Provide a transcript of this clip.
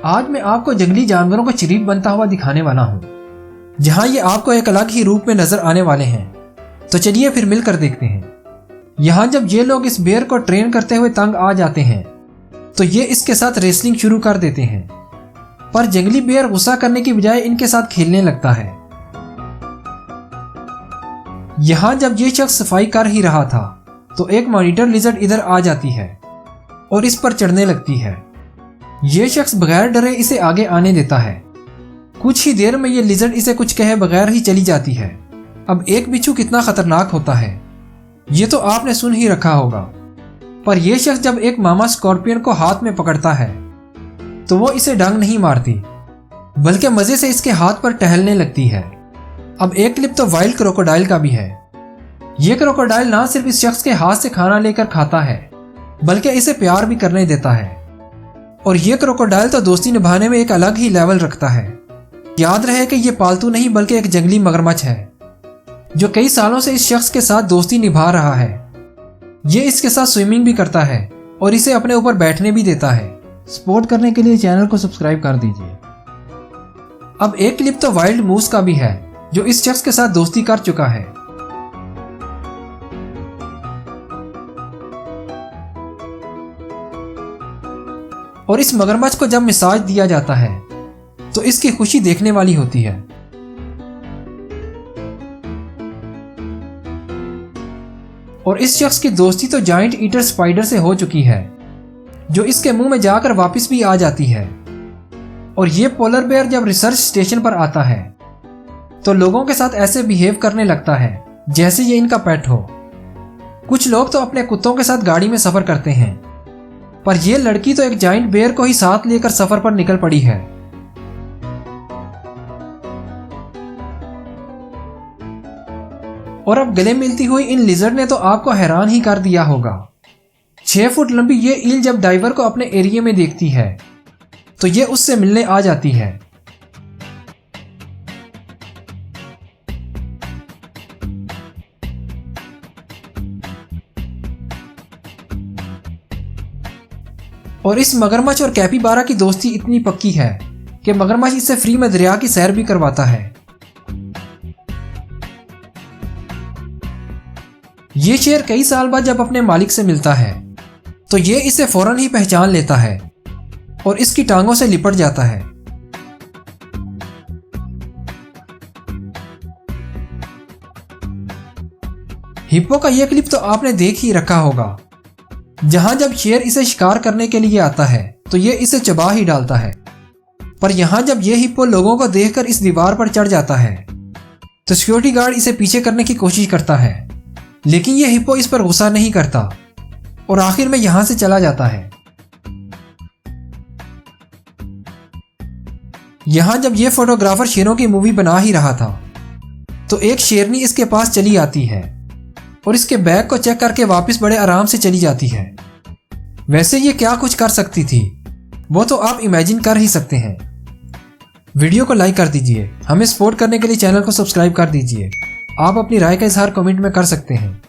आज मैं आपको जंगली जानवरों का शरीफ बनता हुआ दिखाने वाला हूँ, जहाँ ये आपको एक अलग ही रूप में नजर आने वाले हैं। तो चलिए फिर मिलकर देखते हैं। यहाँ जब ये लोग इस बेर को ट्रेन करते हुए तंग आ जाते हैं तो ये इसके साथ रेसलिंग शुरू कर देते हैं, पर जंगली बेर गुस्सा करने की बजाय इनके साथ खेलने लगता है। यहाँ जब ये शख्स सफाई कर ही रहा था तो एक मॉनिटर लिजर्ड इधर आ जाती है और इस पर चढ़ने लगती है। ये शख्स बगैर डरे इसे आगे आने देता है। कुछ ही देर में ये लिजर्ड इसे कुछ कहे बगैर ही चली जाती है। अब एक बिच्छू कितना खतरनाक होता है ये तो आपने सुन ही रखा होगा, पर यह शख्स जब एक मामा स्कॉर्पियन को हाथ में पकड़ता है तो वो इसे डंग नहीं मारती, बल्कि मजे से इसके हाथ पर टहलने लगती है। अब एक क्लिप तो वाइल्ड क्रोकोडाइल का भी है। ये क्रोकोडाइल ना सिर्फ इस शख्स के हाथ से खाना लेकर खाता है, बल्कि इसे प्यार भी करने देता है। और ये क्रोकोडाइल तो दोस्ती निभाने में एक अलग ही लेवल रखता है। याद रहे कि ये पालतू नहीं बल्कि एक जंगली मगरमच्छ है जो कई सालों से इस शख्स के साथ दोस्ती निभा रहा है। ये इसके साथ स्विमिंग भी करता है और इसे अपने ऊपर बैठने भी देता है। सपोर्ट करने के लिए चैनल को सब्सक्राइब कर दीजिए। अब एक क्लिप तो वाइल्ड मूस का भी है जो इस शख्स के साथ दोस्ती कर चुका है। और इस मगरमच्छ को जब मसाज दिया जाता है तो इसकी खुशी देखने वाली होती है। और इस शख्स की दोस्ती तो जाइंट ईटर स्पाइडर से हो चुकी है जो इसके मुंह में जाकर वापस भी आ जाती है। और ये पोलर बेयर जब रिसर्च स्टेशन पर आता है तो लोगों के साथ ऐसे बिहेव करने लगता है जैसे ये इनका पेट हो। कुछ लोग तो अपने कुत्तों के साथ गाड़ी में सफर करते हैं, पर यह लड़की तो एक जाइंट बेयर को ही साथ लेकर सफर पर निकल पड़ी है। और अब गले मिलती हुई इन लिजर्ड ने तो आपको हैरान ही कर दिया होगा। 6 फुट लंबी ये ईल जब डाइवर को अपने एरिया में देखती है तो ये उससे मिलने आ जाती है। और इस मगरमच्छ और कैपिबारा की दोस्ती इतनी पक्की है कि मगरमच्छ इससे फ्री में दरिया की सैर भी करवाता है। ये शेर कई साल बाद जब अपने मालिक से मिलता है तो ये इसे फौरन ही पहचान लेता है और इसकी टांगों से लिपट जाता है। हिप्पो का यह क्लिप तो आपने देख ही रखा होगा, जहां जब शेर इसे शिकार करने के लिए आता है तो ये इसे चबा ही डालता है। पर यहां जब ये हिप्पो लोगों को देखकर इस दीवार पर चढ़ जाता है तो सिक्योरिटी गार्ड इसे पीछे करने की कोशिश करता है, लेकिन ये हिप्पो इस पर गुस्सा नहीं करता और आखिर में यहां से चला जाता है। यहां जब ये फोटोग्राफर शेरों की मूवी बना ही रहा था तो एक शेरनी इसके पास चली आती है और इसके बैग को चेक करके वापस बड़े आराम से चली जाती है। वैसे ये क्या कुछ कर सकती थी वो तो आप इमेजिन कर ही सकते हैं। वीडियो को लाइक कर दीजिए, हमें सपोर्ट करने के लिए चैनल को सब्सक्राइब कर दीजिए। आप अपनी राय का इजहार कमेंट में कर सकते हैं।